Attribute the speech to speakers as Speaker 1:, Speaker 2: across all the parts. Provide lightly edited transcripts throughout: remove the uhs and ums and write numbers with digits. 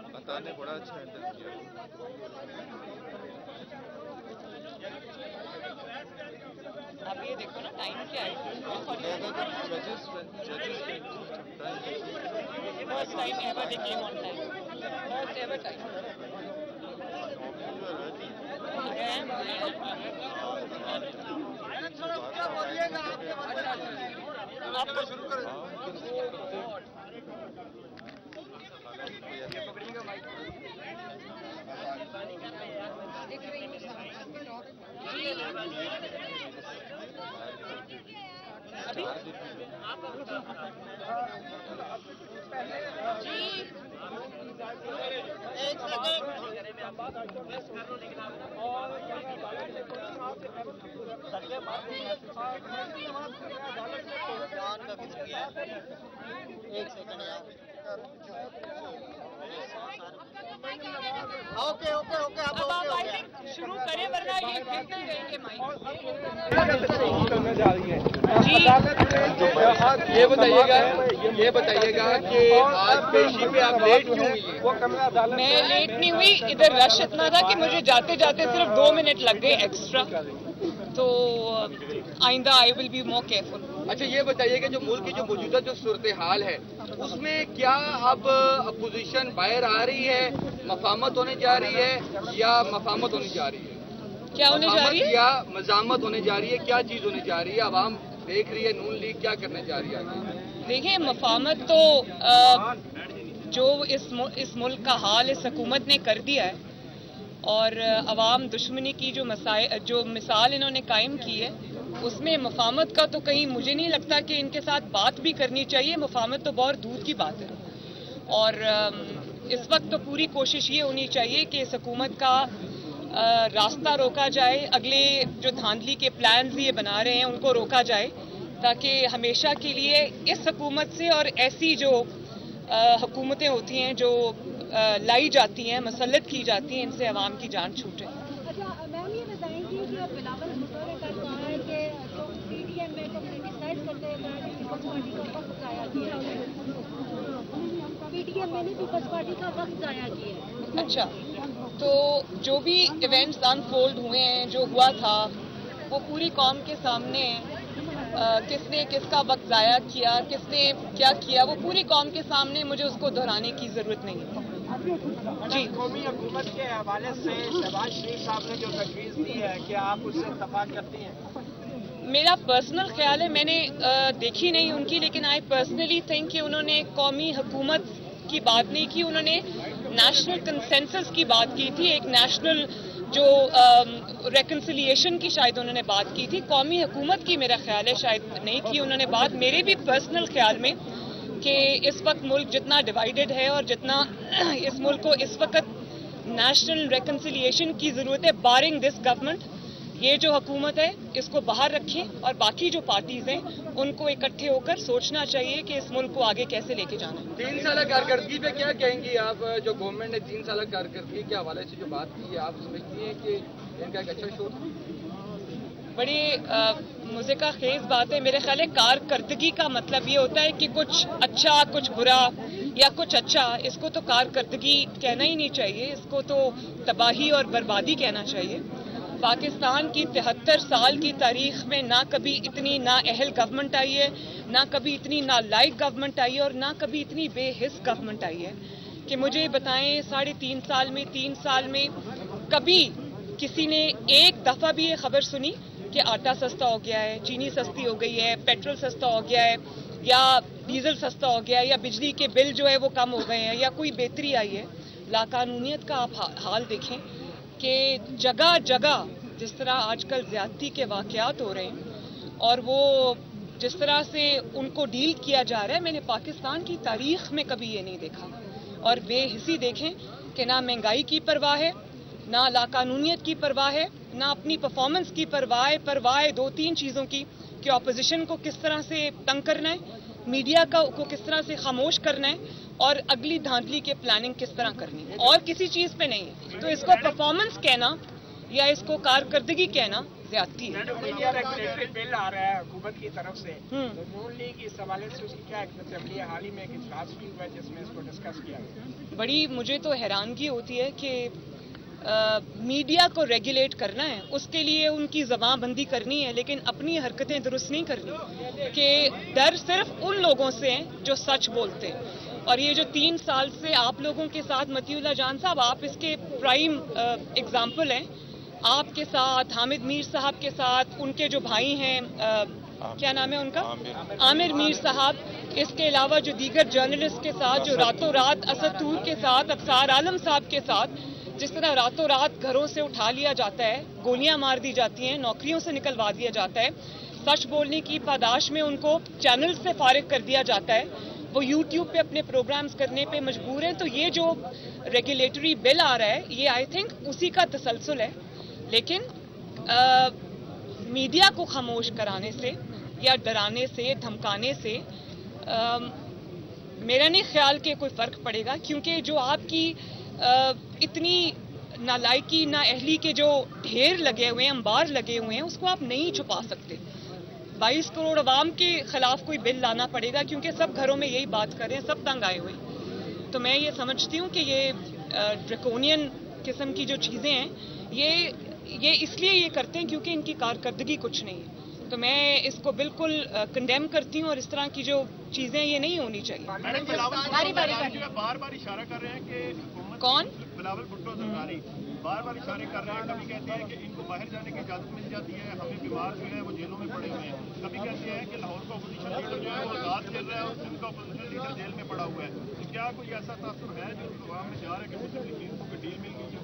Speaker 1: बताने बड़ा अच्छा हैंडल किया।
Speaker 2: आप ये देखो ना टाइम क्या है, first time ever they came on time, first ever time. आपको शुरू कर अभी एक सेकंड यार। ओके ओके ओके अब आप शुरू करें वरना ये फिर नहीं रहेंगे माइक।
Speaker 3: ये बताइएगा कि आज पेशी पे आप लेट क्यों हुई हैं?
Speaker 2: मैं लेट नहीं हुई, इधर रश इतना था कि मुझे जाते जाते सिर्फ 2 मिनट लग गए एक्स्ट्रा, तो आइंदा I will be more careful.
Speaker 3: अच्छा ये बताइएगा जो मुल्क की जो मौजूदा जो सूरत हाल है उसमें क्या अब अपोजिशन बाहर आ रही है, मफामत होने जा रही है या मफामत होने जा रही है?
Speaker 2: क्या होने जा रही है?
Speaker 3: या मजामत होने जा रही है? क्या चीज होने जा रही है? आवाम देख रही है नून लीग क्या करने जा रही है?
Speaker 2: देखिए मफामत तो जो इस मुल्क का हाल इस हुकूमत ने कर दिया है और अवाम दुश्मनी की जो मिसाल इन्होंने कायम की है उसमें मफामत का तो कहीं मुझे नहीं लगता कि इनके साथ बात भी करनी चाहिए। मफामत तो बहुत दूर की बात है और इस वक्त तो पूरी कोशिश ये होनी चाहिए कि इस हुकूमत का रास्ता रोका जाए, अगले जो धांधली के प्लान्स ये बना रहे हैं उनको रोका जाए ताकि हमेशा के लिए इस हुकूमत से और ऐसी जो हुकूमतें होती हैं जो लाई जाती हैं, मसल्लत की जाती हैं, इनसे अवाम की जान छूटे।
Speaker 4: अच्छा मैम ये बताएंगी कि बिलावल भुट्टो ने कल कहा है कि जो पीडीएम में को क्रिटिसाइज करते हुए पीपल्स पार्टी का वक्त जाया किया है, पीडीएम में ने पीपल्स पार्टी का वक्त जाया किया है।
Speaker 2: अच्छा, तो जो भी इवेंट्स अनफोल्ड हुए हैं, जो हुआ था वो पूरी कौम के सामने किसने किसका वक्त ज़ाया किया, किसने क्या किया, वो पूरी कौम के सामने, मुझे उसको दोहराने की ज़रूरत नहीं है। जी,
Speaker 5: कौमी हुकूमत के हवाले से शहबाज शरीफ साहब ने जो तजवीज़ दी है क्या आप उससे इत्तफाक करती हैं?
Speaker 2: मेरा पर्सनल ख्याल है, मैंने देखी नहीं उनकी, लेकिन आई पर्सनली थिंक कि उन्होंने कौमी हुकूमत की बात नहीं की, उन्होंने नेशनल कंसेंसस की बात की थी, एक नेशनल जो रेकन्सिलिएशन की शायद उन्होंने बात की थी। कौमी हुकूमत की मेरा ख्याल है शायद नहीं की उन्होंने बात। मेरे भी पर्सनल ख्याल में कि इस वक्त मुल्क जितना डिवाइडेड है और जितना इस मुल्क को इस वक्त नेशनल रेकन्सिलिएशन की ज़रूरत है, बारिंग दिस गवर्नमेंट, ये जो हुकूमत है इसको बाहर रखें और बाकी जो पार्टीज़ हैं उनको इकट्ठे होकर सोचना चाहिए कि इस मुल्क को आगे कैसे लेके जाना है।
Speaker 3: 3 साल कारकर्दगी पे क्या कहेंगी आप? जो गवर्नमेंट ने 3 साल कारकर्दगी के हवाले से जो बात की है, आप समझती हैं कि इनका एक अच्छा शोर?
Speaker 2: बड़ी मुज़िका खेज बात है। मेरे ख्याल है कारकर्दगी का मतलब ये होता है कि कुछ अच्छा, कुछ बुरा या कुछ अच्छा, इसको तो कारकर्दगी कहना ही नहीं चाहिए, इसको तो तबाही और बर्बादी कहना चाहिए। पाकिस्तान की 73 साल की तारीख में ना कभी इतनी नाअहल गवर्नमेंट आई है, ना कभी इतनी नालायक गवर्नमेंट आई है और ना कभी इतनी बेहिस गवर्नमेंट आई है कि मुझे बताएं 3.5 साल में, 3 साल में कभी किसी ने एक दफ़ा भी ये खबर सुनी कि आटा सस्ता हो गया है, चीनी सस्ती हो गई है, पेट्रोल सस्ता हो गया है या डीजल सस्ता हो गया है या बिजली के बिल जो है वो कम हो गए हैं या कोई बेहतरी आई है? लाकानूनियत का आप हाल देखें कि जगह जगह जिस तरह आजकल ज़्यादती के वाक़यात हो रहे हैं और वो जिस तरह से उनको डील किया जा रहा है, मैंने पाकिस्तान की तारीख़ में कभी ये नहीं देखा। और बेहिसी देखें कि ना महंगाई की परवाह है, ना लाकानूनियत की परवाह है, ना अपनी परफॉर्मेंस की परवाह है। 2-3 चीज़ों की कि अपोजिशन को किस तरह से तंग करना है, मीडिया को किस तरह से खामोश करना है, اور اگلی دھاندلی کے پلاننگ کس طرح کرنی ہے، اور کسی چیز پہ نہیں ہے. تو اس کو پرفارمنس کہنا یا اس کو کارکردگی کہنا زیادتی ہے.
Speaker 5: میڈیا ریگولیٹری بل آ رہا ہے حکومت کی طرف سے، تو نون لیگ اس حوالے سے اس کی کیا حکمت عملی ہے؟ حال ہی میں ایک اجلاس بھی ہوا ہے جس میں اس کو ڈسکس کیا گیا.
Speaker 2: بڑی مجھے تو حیرانگی ہوتی ہے کہ میڈیا کو ریگولیٹ کرنا ہے، اس کے لیے ان کی زبان بندی کرنی ہے، لیکن اپنی حرکتیں درست نہیں کرنی. کہ ڈر صرف ان لوگوں سے ہیں جو سچ بولتے ہیں. اور یہ جو 3 سال سے آپ لوگوں کے ساتھ متی اللہ جان صاحب، آپ اس کے پرائم اگزامپل ہیں. آپ کے ساتھ، حامد میر صاحب کے ساتھ، ان کے جو بھائی ہیں کیا نام ہے ان کا، عامر میر صاحب، اس کے علاوہ جو دیگر جرنلسٹ کے ساتھ جو راتوں رات، اسد طور کے ساتھ، ابصار عالم صاحب کے ساتھ جس طرح راتوں رات گھروں سے اٹھا لیا جاتا ہے، گولیاں مار دی جاتی ہیں، نوکریوں سے نکلوا دیا جاتا ہے، سچ بولنے کی پاداش میں ان کو چینل سے فارغ کر دیا جاتا ہے، وہ یوٹیوب پہ اپنے پروگرامز کرنے پہ مجبور ہیں. تو یہ جو ریگولیٹری بل آ رہا ہے یہ آئی تھنک اسی کا تسلسل ہے. لیکن میڈیا کو خاموش کرانے سے یا ڈرانے سے، دھمکانے سے میرا نہیں خیال کہ کوئی فرق پڑے گا، کیونکہ جو آپ کی اتنی نالائکی، نااہلی کے جو ڈھیر لگے ہوئے ہیں، انبار لگے ہوئے ہیں، اس کو آپ نہیں چھپا سکتے. 22 کروڑ عوام کے خلاف کوئی بل لانا پڑے گا، کیونکہ سب گھروں میں یہی بات کر رہے ہیں، سب تنگ آئے ہوئے. تو میں یہ سمجھتی ہوں کہ یہ ڈریکونین قسم کی جو چیزیں ہیں یہ اس لیے یہ کرتے ہیں کیونکہ ان کی کارکردگی کچھ نہیں ہے. تو میں اس کو بالکل کنڈیم کرتی ہوں، اور اس طرح کی جو چیزیں یہ نہیں ہونی چاہیے.
Speaker 1: بار بار اشارہ کر رہے ہیں کہ
Speaker 2: کون؟
Speaker 1: بلاول بھٹو زرگاری بار بار اشارے کر رہے ہیں. کبھی کہتے ہیں کہ ان کو باہر جانے کی اجازت مل جاتی ہے، ہمیں بیمار جو ہے وہ جیلوں میں پڑے ہوئے ہیں. کبھی کہتے ہیں کہ لاہور کا اپوزیشن لیڈر جو ہے وہ آزاد کھیل رہا ہے اور سندھ کا اپوزیشن لیڈر جیل میں پڑا ہوا ہے. تو کیا کوئی ایسا تاثر ہے جو عوام میں جا رہا ہے کہ مسلم لیگ کو ڈیل مل گئی ہے؟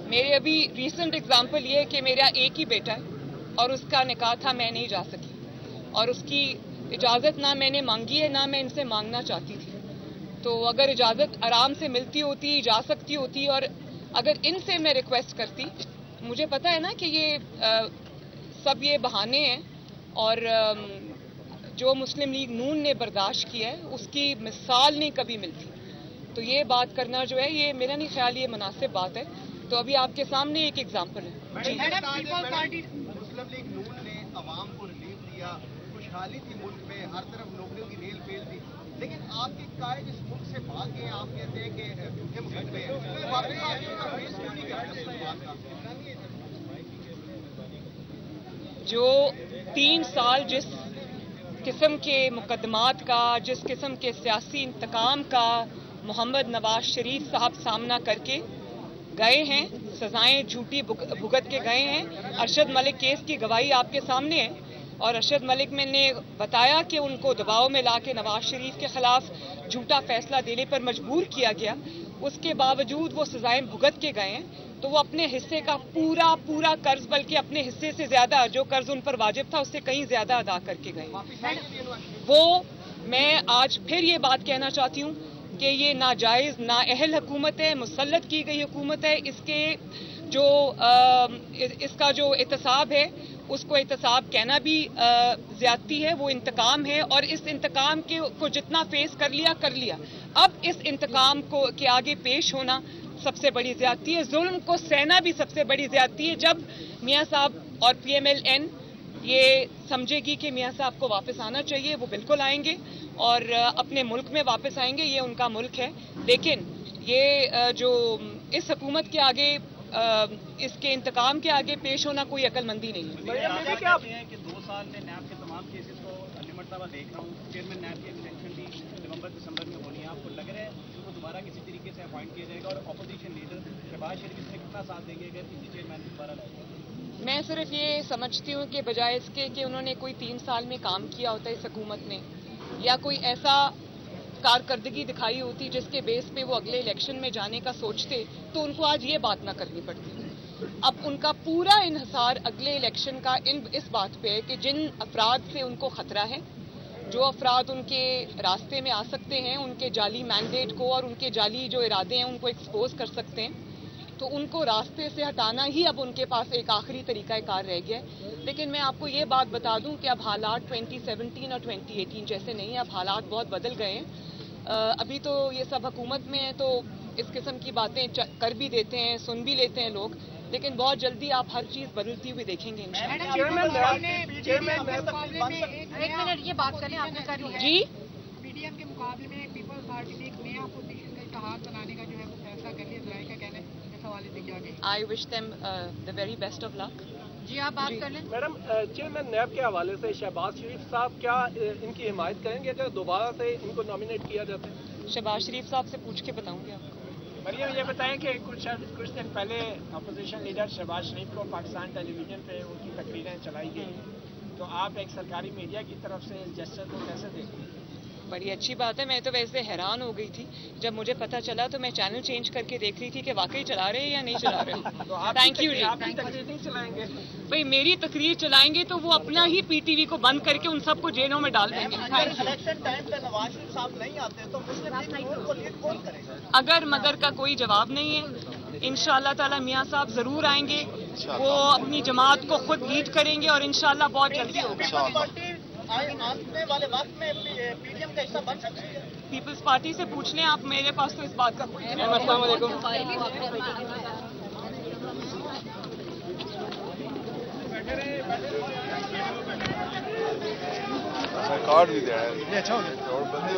Speaker 2: میرے ابھی ریسنٹ اگزامپل یہ ہے کہ میرا ایک ہی بیٹا ہے اور اس کا نکاح تھا، میں نہیں جا سکی، اور اس کی اجازت نہ میں نے مانگی ہے، نہ میں ان سے مانگنا چاہتی تھی. تو اگر اجازت آرام سے ملتی ہوتی، جا سکتی ہوتی، اور اگر ان سے میں ریکویسٹ کرتی، مجھے پتا ہے نا کہ یہ سب یہ بہانے ہیں، اور جو مسلم لیگ نون نے برداشت کیا ہے اس کی مثال نہیں کبھی ملتی. تو یہ بات کرنا جو ہے یہ میرا نہیں خیال یہ مناسب بات ہے. تو ابھی آپ کے سامنے ایک ایگزامپل ہے. جی
Speaker 6: مسلم لیگ نون نے عوام کو ریلیف دیا، خوشحالی تھی ملک میں، ہر طرف نوکریوں کی ریل پھیل تھی، لیکن آپ کے قائد اس ملک سے بھاگ گئے، آپ کہتے ہیں کہ جھوٹے مقدمے ہیں، واپس آ کے ان کا فیس کیوں نہیں کرتے اس بات کا؟
Speaker 2: جو 3 سال جس قسم کے مقدمات کا، جس قسم کے سیاسی انتقام کا محمد نواز شریف صاحب سامنا کر کے گئے ہیں، سزائیں جھوٹی بھگت کے گئے ہیں. ارشد ملک کیس کی گواہی آپ کے سامنے ہے، اور ارشد ملک میں نے بتایا کہ ان کو دباؤ میں لا کے نواز شریف کے خلاف جھوٹا فیصلہ دینے پر مجبور کیا گیا. اس کے باوجود وہ سزائیں بھگت کے گئے ہیں. تو وہ اپنے حصے کا پورا قرض، بلکہ اپنے حصے سے زیادہ جو قرض ان پر واجب تھا اس سے کہیں زیادہ ادا کر کے گئے. وہ میں آج پھر یہ بات کہنا چاہتی ہوں کہ یہ ناجائز، نااہل حکومت ہے، مسلط کی گئی حکومت ہے. اس کا جو احتساب ہے اس کو احتساب کہنا بھی زیادتی ہے، وہ انتقام ہے، اور اس انتقام کو جتنا فیس کر لیا. اب اس انتقام کے آگے پیش ہونا سب سے بڑی زیادتی ہے. ظلم کو سہنا بھی سب سے بڑی زیادتی ہے. جب میاں صاحب اور پی ایم ایل این یہ سمجھے گی کہ میاں صاحب کو واپس آنا چاہیے، وہ بالکل آئیں گے اور اپنے ملک میں واپس آئیں گے. یہ ان کا ملک ہے. لیکن یہ جو اس حکومت کے آگے، اس کے انتقام کے آگے پیش ہونا کوئی عقل مندی نہیں ہے.
Speaker 5: کہ 2 سال میں نیب کے تمام کیسز کو مرتبہ دیکھ رہا ہوں، چیئرمین نیب کی ایکسٹینشن بھی نومبر دسمبر میں ہونی ہے. آپ کو لگ رہا ہے ان کو دوبارہ کسی طریقے سے اپوائنٹ کیا جائے گا، اور اپوزیشن لیڈر شہباز شریف اس میں کتنا ساتھ دیں گے اگر کسی چیئرمین کو دوبارہ لائے گا؟
Speaker 2: میں صرف یہ سمجھتی ہوں کہ بجائے اس کے کہ انہوں نے کوئی 3 سال میں کام کیا ہوتا ہے اس حکومت نے، یا کوئی ایسا کارکردگی دکھائی ہوتی جس کے بیس پہ وہ اگلے الیکشن میں جانے کا سوچتے، تو ان کو آج یہ بات نہ کرنی پڑتی. اب ان کا پورا انحصار اگلے الیکشن کا اس بات پہ ہے کہ جن افراد سے ان کو خطرہ ہے، جو افراد ان کے راستے میں آ سکتے ہیں، ان کے جعلی مینڈیٹ کو اور ان کے جعلی جو ارادے ہیں ان کو ایکسپوز کر سکتے ہیں، تو ان کو راستے سے ہٹانا ہی اب ان کے پاس ایک آخری طریقہ کار رہ گیا ہے. لیکن میں آپ کو یہ بات بتا دوں کہ اب حالات 2017 اور 2018 جیسے نہیں ہیں. اب حالات بہت بدل گئے ہیں. अभी तो ये सब हुकूमत में है तो इस किस्म की बातें कर भी देते हैं, सुन भी लेते हैं लोग, लेकिन बहुत जल्दी आप हर चीज़ बदलती हुई देखेंगे इंशाल्लाह।
Speaker 4: एक मिनट, ये बात करें, आपने करी है
Speaker 2: जी,
Speaker 7: पीडीएम के मुकाबले में पीपल्स पार्टी ने एक नया अपोजिशन का इत्तेहाद बनाने का जो है वो फैसला कर लिया। जराये का कहना है इस हवाले से क्या कहें?
Speaker 2: I wish them the very best of luck.
Speaker 4: जी, आप बात कर लें।
Speaker 8: मैडम, चेयरमैन नैब के हवाले से शहबाज शरीफ साहब क्या इनकी हिमायत करेंगे अगर दोबारा से इनको नॉमिनेट किया जाता है?
Speaker 2: शहबाज शरीफ साहब से पूछ के बताऊंगी आपको।
Speaker 8: मरियम, ये बताएं कि कुछ दिन पहले अपोजिशन लीडर शहबाज शरीफ को पाकिस्तान टेलीविजन पे उनकी तकरीरें चलाई गई, तो आप एक सरकारी मीडिया की तरफ से इस जेस्चर को कैसे देखते हैं?
Speaker 2: बड़ी अच्छी बात है। मैं तो वैसे हैरान हो गई थी जब मुझे पता चला, तो मैं चैनल चेंज करके देख रही थी कि वाकई चला रहे हैं या नहीं चला रहे।
Speaker 8: तो आप
Speaker 2: थैंक यू जी।
Speaker 8: आपकी तकरीर नहीं चलाएंगे?
Speaker 2: भाई मेरी तकरीर चलाएंगे तो वो अपना ही पीटीवी को बंद करके उन सबको जेलों में डाल देंगे। Thank you.
Speaker 6: इलेक्शन टाइम पे नवाज शरीफ साहब नहीं आते तो मुस्लिम लीग नून को लीड कौन करेगा?
Speaker 2: अगर मगर का कोई जवाब नहीं है। इंशाल्लाह ताला मियाँ साहब जरूर आएंगे, वो अपनी जमात को खुद लीड करेंगे और इंशाल्लाह बहुत जल्दी होगा।
Speaker 6: पार्टी आने वाले वक्त में पीडीएम का हिस्सा बन सकती है।
Speaker 2: पीपल्स पार्टी से पूछ लें आप, मेरे पास तो इस बात का कोई
Speaker 3: अस्सलाम वालेकुम।
Speaker 9: कार्ड भी दिया है और बंदे